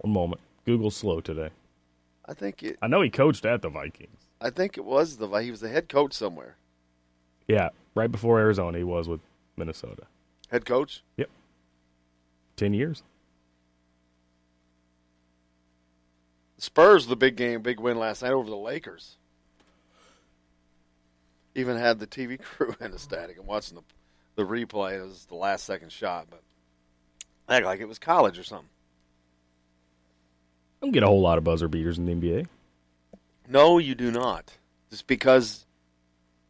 One moment. Google's slow today. I I know he coached at the Vikings. think it was he was the head coach somewhere. Yeah, right before Arizona, he was with Minnesota. Head coach? Yep. 10 years. Spurs, the big win last night over the Lakers. Even had the TV crew in the static and watching the replay. It was the last second shot, but act like it was college or something. I don't get a whole lot of buzzer beaters in the NBA. No, you do not. Just because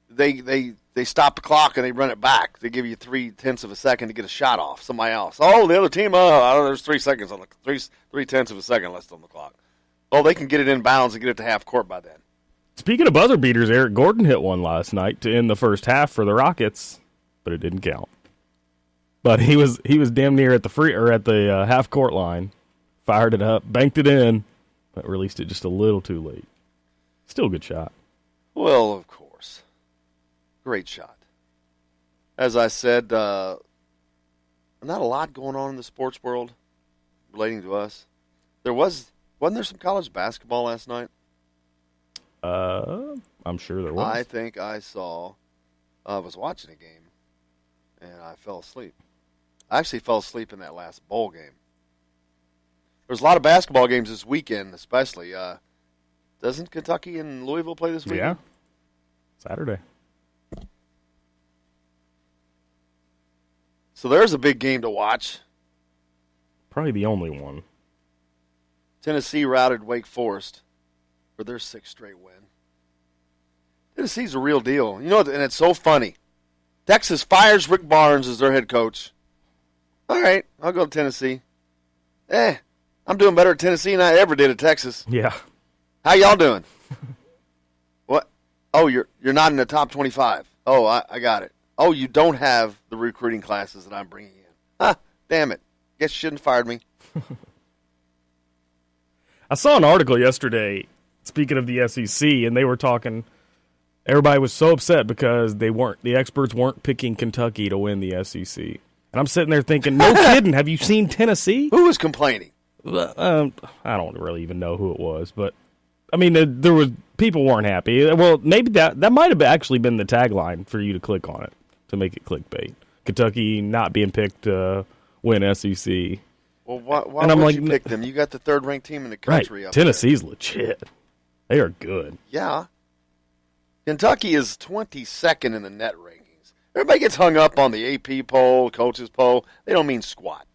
they stop the clock and they run it back. They give you 0.3 of a second to get a shot off somebody else. Oh, the other team. There's 3 seconds on the 0.3 of a second left on the clock. Oh, they can get it in bounds and get it to half court by then. Speaking of buzzer beaters, Eric Gordon hit one last night to end the first half for the Rockets, but it didn't count. But he was damn near at the half court line, fired it up, banked it in, but released it just a little too late. Still a good shot. Well, of course. Great shot. As I said, not a lot going on in the sports world relating to us. Wasn't there some college basketball last night? I'm sure there was. I think I was watching a game, and I fell asleep. I actually fell asleep in that last bowl game. There's a lot of basketball games this weekend, especially. Doesn't Kentucky and Louisville play this weekend? Yeah. Saturday. So there's a big game to watch. Probably the only one. Tennessee routed Wake Forest for their 6th straight win. Tennessee's a real deal. You know, and it's so funny. Texas fires Rick Barnes as their head coach. All right, I'll go to Tennessee. I'm doing better at Tennessee than I ever did at Texas. Yeah. How y'all doing? What? Oh, you're not in the top 25. Oh, I got it. Oh, you don't have the recruiting classes that I'm bringing in. Damn it. Guess you shouldn't have fired me. I saw an article yesterday, speaking of the SEC, and they were talking. Everybody was so upset because the experts weren't picking Kentucky to win the SEC. And I'm sitting there thinking, no kidding, have you seen Tennessee? Who was complaining? I don't really even know who it was, but I mean, there was people weren't happy. Well, maybe that might have actually been the tagline for you to click on it to make it clickbait. Kentucky not being picked to win SEC. Well, why would you pick them? You got the 3rd-ranked team in the country. Right. Up Tennessee's there. legit. They are good. Yeah. Kentucky is 22nd in the net rankings. Everybody gets hung up on the AP poll, coaches poll. They don't mean squat.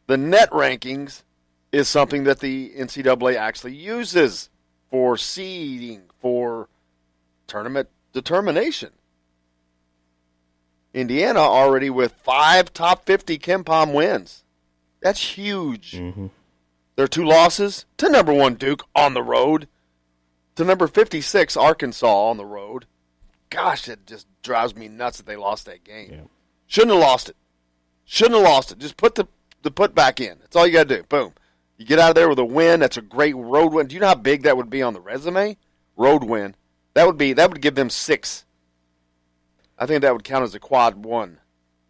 The net rankings is something that the NCAA actually uses for seeding, for tournament determination. Indiana already with 5 top 50 KenPom wins. That's huge. Mm-hmm. Their 2 losses to number 1 Duke on the road, to number 56 Arkansas on the road. Gosh, it just drives me nuts that they lost that game. Yeah. Shouldn't have lost it. Just put the put back in. That's all you got to do. Boom. You get out of there with a win. That's a great road win. Do you know how big that would be on the resume? Road win. That would give them 6. I think that would count as a quad 1.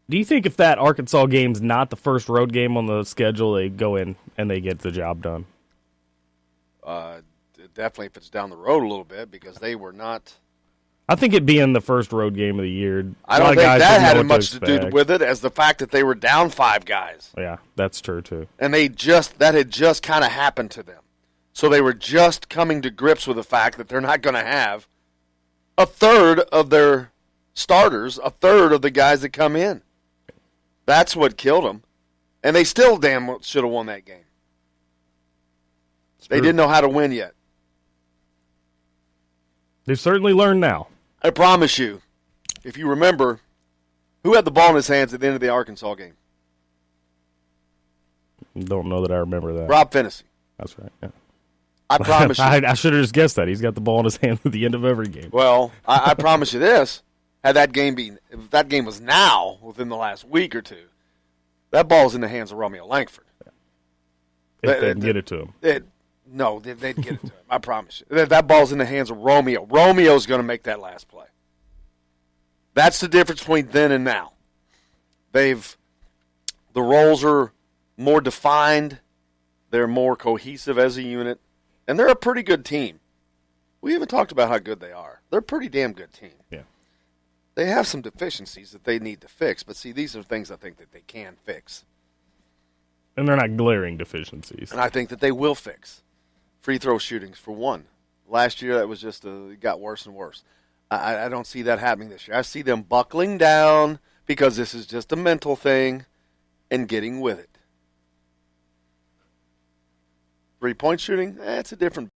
Do you think if that Arkansas game's not the first road game on the schedule, they go in and they get the job done? Definitely if it's down the road a little bit because they were not. I think it being the first road game of the year. I don't think that had as much to do with it as the fact that they were down 5 guys. Yeah, that's true too. And that had just kind of happened to them. So they were just coming to grips with the fact that they're not going to have a third of their starters, a third of the guys that come in. That's what killed them. And they still damn well should have won that game. They didn't know how to win yet. They've certainly learned now. I promise you, if you remember, who had the ball in his hands at the end of the Arkansas game? Don't know that I remember that. Rob Finney. That's right. Yeah. I promise you. I should have just guessed that. He's got the ball in his hand at the end of every game. Well, I promise you this. If that game was now, within the last week or 2, that ball's in the hands of Romeo Langford. If they can get it to him. They'd get it to him. I promise you. That ball's in the hands of Romeo. Romeo's going to make that last play. That's the difference between then and now. The roles are more defined. They're more cohesive as a unit, and they're a pretty good team. We haven't talked about how good they are. They're a pretty damn good team. Yeah. They have some deficiencies that they need to fix, but see, these are things I think that they can fix. And they're not glaring deficiencies. And I think that they will fix. Free throw shootings, for one. Last year, that was just it got worse and worse. I don't see that happening this year. I see them buckling down because this is just a mental thing and getting with it. 3-point shooting, it's a different